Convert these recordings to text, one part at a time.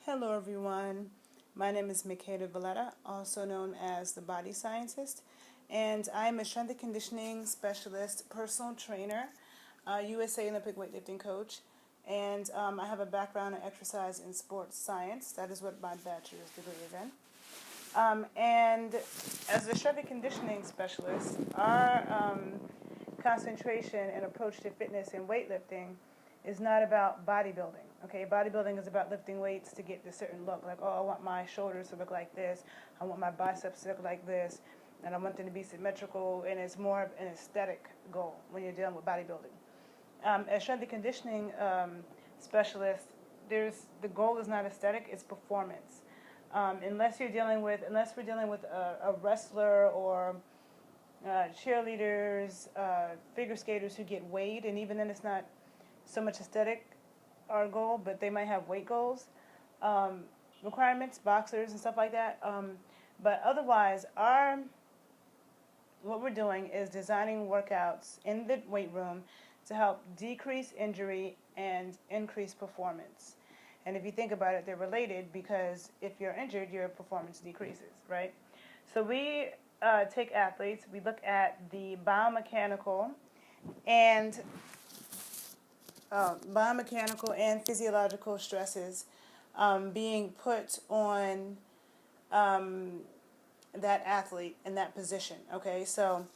Hello everyone, my name is Makeda Voletta, also known as the Body Scientist, and I'm a strength and conditioning specialist, personal trainer, USA Olympic weightlifting coach, and I have a background in exercise and sports science. That is what my bachelor's degree is in. And as a strength and conditioning specialist, our concentration and approach to fitness and weightlifting is not about bodybuilding. Okay, bodybuilding is about lifting weights to get a certain look. Like, oh, I want my shoulders to look like this. I want my biceps to look like this, and I want them to be symmetrical. And it's more of an aesthetic goal when you're dealing with bodybuilding. As strength and conditioning specialist, the goal is not aesthetic; it's performance. Unless we're dealing with a wrestler or cheerleaders, figure skaters who get weighed, and even then it's not so much aesthetic our goal, but they might have weight goals, requirements, boxers and stuff like that. But otherwise, what we're doing is designing workouts in the weight room to help decrease injury and increase performance. And if you think about it, they're related because if you're injured, your performance decreases, right? So we take athletes, we look at the and biomechanical and physiological stresses being put on that athlete in that position. Okay, so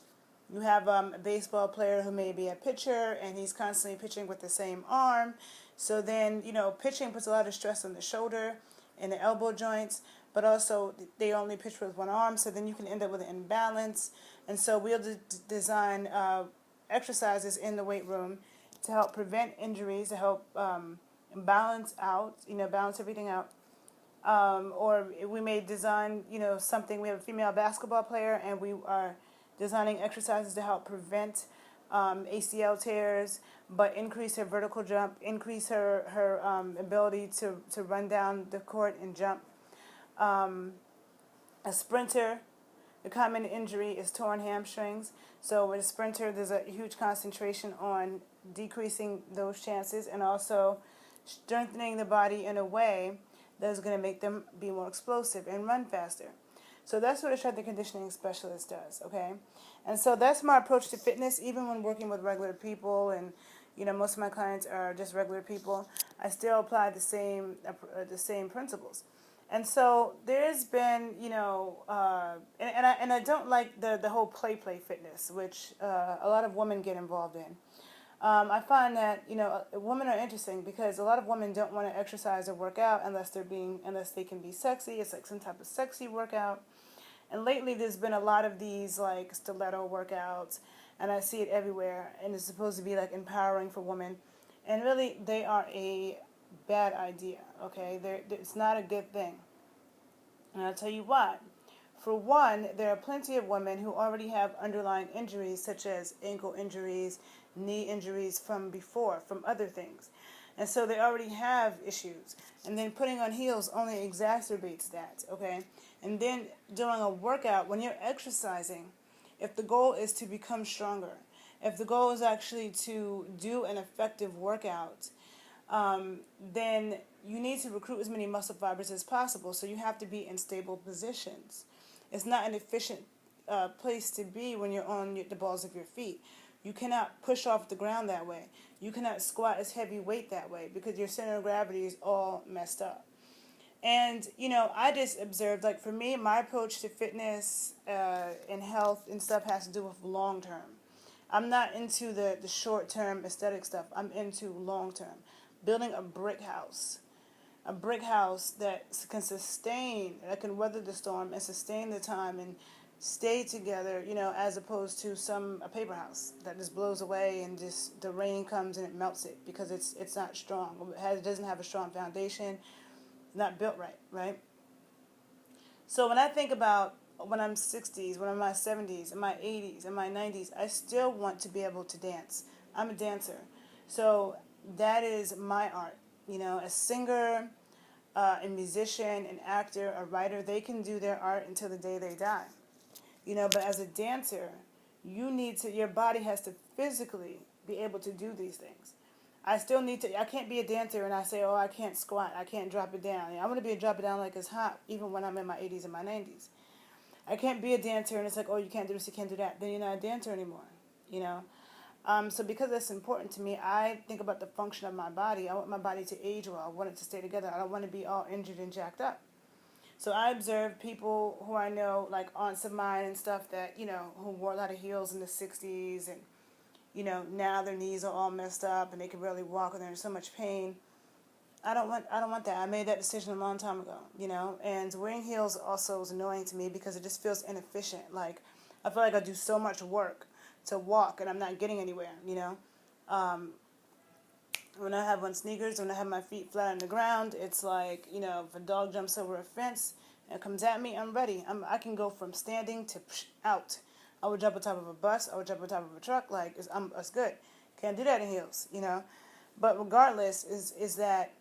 you have a baseball player who may be a pitcher and he's constantly pitching with the same arm. So then, pitching puts a lot of stress on the shoulder and the elbow joints, but also they only pitch with one arm, so then you can end up with an imbalance. And so we'll design exercises in the weight room to help prevent injuries, to help balance everything out. Or we may design, something. We have a female basketball player, and we are designing exercises to help prevent ACL tears, but increase her vertical jump, increase her ability to run down the court and jump. A sprinter, the common injury is torn hamstrings. So with a sprinter, there's a huge concentration on decreasing those chances and also strengthening the body in a way that's going to make them be more explosive and run faster. So that's what a strength and conditioning specialist does, okay? And so that's my approach to fitness, even when working with regular people, and most of my clients are just regular people. I still apply the same principles. And so there's been, and I don't like the whole play fitness, which a lot of women get involved in. I find that women are interesting because a lot of women don't want to exercise or work out unless they can be sexy. It's like some type of sexy workout. And lately, there's been a lot of these like Stilleto workouts, and I see it everywhere. And it's supposed to be like empowering for women, and really, they are a bad idea. Okay, it's not a good thing, and I'll tell you why. For one, there are plenty of women who already have underlying injuries, such as ankle injuries, knee injuries from before, from other things. And so they already have issues. And then putting on heels only exacerbates that, okay? And then doing a workout, when you're exercising, if the goal is to become stronger, if the goal is actually to do an effective workout, then you need to recruit as many muscle fibers as possible. So you have to be in stable positions. It's not an efficient place to be when you're on the balls of your feet. You cannot push off the ground that way. You cannot squat as heavy weight that way because your center of gravity is all messed up. And, I just observed, like for me, my approach to fitness and health and stuff has to do with long term. I'm not into the short term aesthetic stuff. I'm into long term. Building a brick house that can that can weather the storm and sustain the time and stay together, as opposed to a paper house that just blows away and just the rain comes and it melts it because it's not strong. It doesn't have a strong foundation, not built right? So when I think about when I'm 60s, when I'm in my 70s, in my 80s, in my 90s, I still want to be able to dance. I'm a dancer. So that is my art. A singer, a musician, an actor, a writer, they can do their art until the day they die. But as a dancer, your body has to physically be able to do these things. I still need to, I can't be a dancer and I say, oh, I can't squat, I can't drop it down. I want to be a drop it down like it's hot, even when I'm in my 80s and my 90s. I can't be a dancer and it's like, oh, you can't do this, you can't do that. Then you're not a dancer anymore, you know. So because that's important to me, I think about the function of my body. I want my body to age well. I want it to stay together. I don't want to be all injured and jacked up. So I observe people who I know, like aunts of mine and stuff that, you know, who wore a lot of heels in the 60s and, you know, now their knees are all messed up and they can barely walk and they're in so much pain. I don't want that. I made that decision a long time ago, you know. And wearing heels also is annoying to me because it just feels inefficient. Like I feel like I do so much work to walk and I'm not getting anywhere, you know. When I have on sneakers, when I have my feet flat on the ground, it's like, you know, if a dog jumps over a fence and comes at me, I'm ready. I can go from standing to out. I would jump on top of a bus. I would jump on top of a truck. Like, it's good. Can't do that in heels, you know. But regardless, is that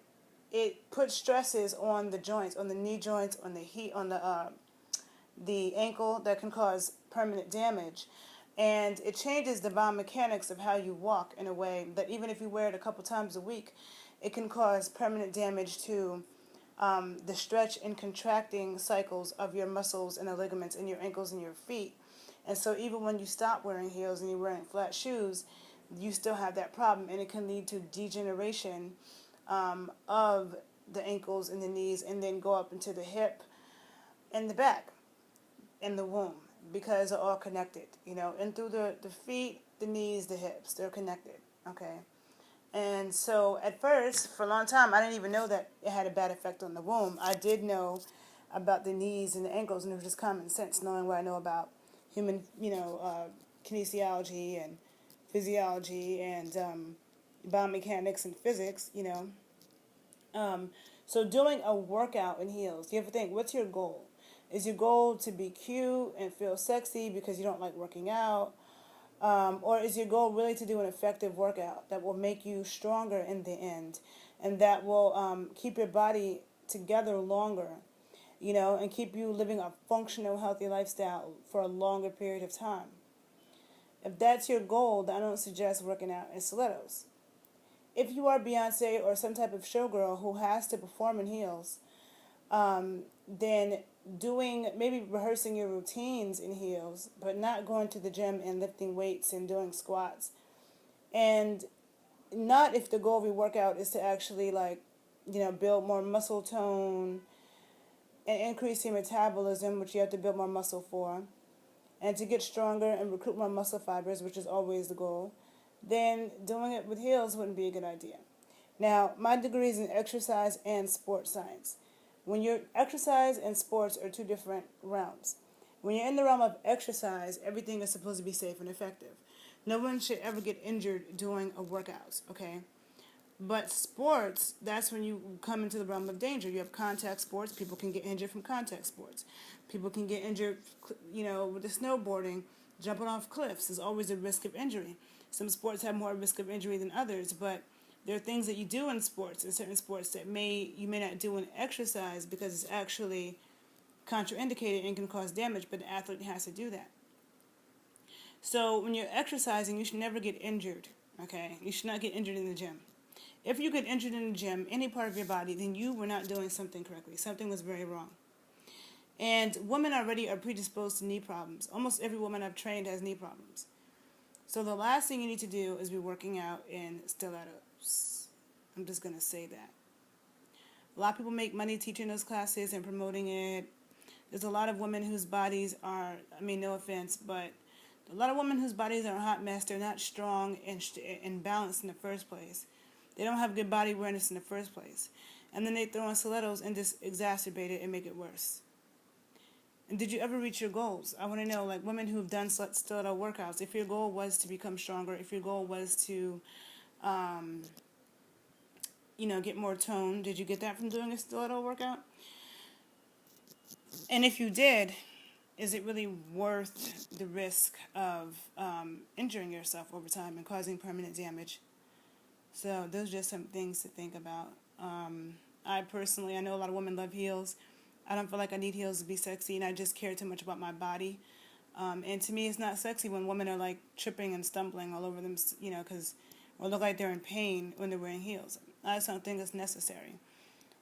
it puts stresses on the joints, on the knee joints, on the ankle that can cause permanent damage. And it changes the biomechanics of how you walk in a way that even if you wear it a couple times a week, it can cause permanent damage to the stretch and contracting cycles of your muscles and the ligaments in your ankles and your feet. And so even when you stop wearing heels and you're wearing flat shoes, you still have that problem, and it can lead to degeneration of the ankles and the knees, and then go up into the hip and the back and the womb, because they're all connected, you know, and through the feet, the knees, the hips, they're connected, okay? And so at first, for a long time, I didn't even know that it had a bad effect on the womb. I did know about the knees and the ankles, and it was just common sense, knowing what I know about human, you know, kinesiology and physiology and biomechanics and physics, you know. So doing a workout in heels, you have to think, what's your goal? Is your goal to be cute and feel sexy because you don't like working out? Or is your goal really to do an effective workout that will make you stronger in the end, and that will keep your body together longer, you know, and keep you living a functional, healthy lifestyle for a longer period of time? If that's your goal, then I don't suggest working out in stilettos. If you are Beyonce or some type of showgirl who has to perform in heels, then maybe rehearsing your routines in heels, but not going to the gym and lifting weights and doing squats. And not if the goal of your workout is to actually, like, you know, build more muscle tone and increase your metabolism, which you have to build more muscle for, and to get stronger and recruit more muscle fibers, which is always the goal, then doing it with heels wouldn't be a good idea. Now, my degree is in exercise and sports science. When you're exercise and sports are two different realms. When you're in the realm of exercise, everything is supposed to be safe and effective. No one should ever get injured doing a workout, okay? But sports, that's when you come into the realm of danger. You have contact sports. People can get injured from contact sports. People can get injured, you know, with the snowboarding, jumping off cliffs. There's always a risk of injury. Some sports have more risk of injury than others, but there are things that you do in sports, in certain sports, that you may not do in exercise because it's actually contraindicated and can cause damage, but the athlete has to do that. So when you're exercising, you should never get injured, okay? You should not get injured in the gym. If you get injured in the gym, any part of your body, then you were not doing something correctly. Something was very wrong. And women already are predisposed to knee problems. Almost every woman I've trained has knee problems. So the last thing you need to do is be working out in stilettos. I'm just going to say that. A lot of people make money teaching those classes and promoting it. There's a lot of women whose bodies are, I mean, no offense, but a lot of women whose bodies are a hot mess. They're not strong and balanced in the first place. They don't have good body awareness in the first place. And then they throw in stilettos and just exacerbate it and make it worse. And did you ever reach your goals? I want to know, like, women who've done stiletto workouts, if your goal was to become stronger, if your goal was to, you know, get more tone, did you get that from doing a stiletto workout? And if you did, is it really worth the risk of injuring yourself over time and causing permanent damage? So those are just some things to think about. I know a lot of women love heels. I don't feel like I need heels to be sexy, and I just care too much about my body. And to me, it's not sexy when women are, like, tripping and stumbling all over them, you know, because or look like they're in pain when they're wearing heels. I just don't think it's necessary.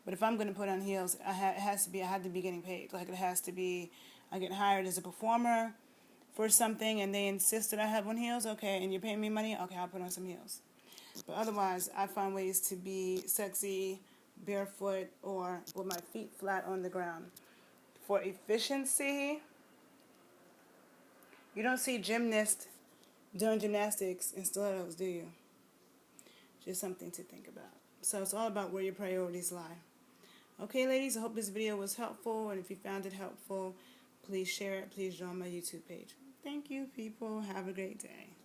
But if I'm going to put on heels, it has to be, I have to be getting paid. Like it has to be, I get hired as a performer for something and they insist that I have on heels, okay, and you're paying me money, okay, I'll put on some heels. But otherwise, I find ways to be sexy, barefoot, or with my feet flat on the ground. For efficiency, you don't see gymnasts doing gymnastics in stilettos, do you? Just something to think about. So it's all about where your priorities lie. Okay, ladies, I hope this video was helpful, and if you found it helpful, please share it. Please join my YouTube page. Thank you, people. Have a great day.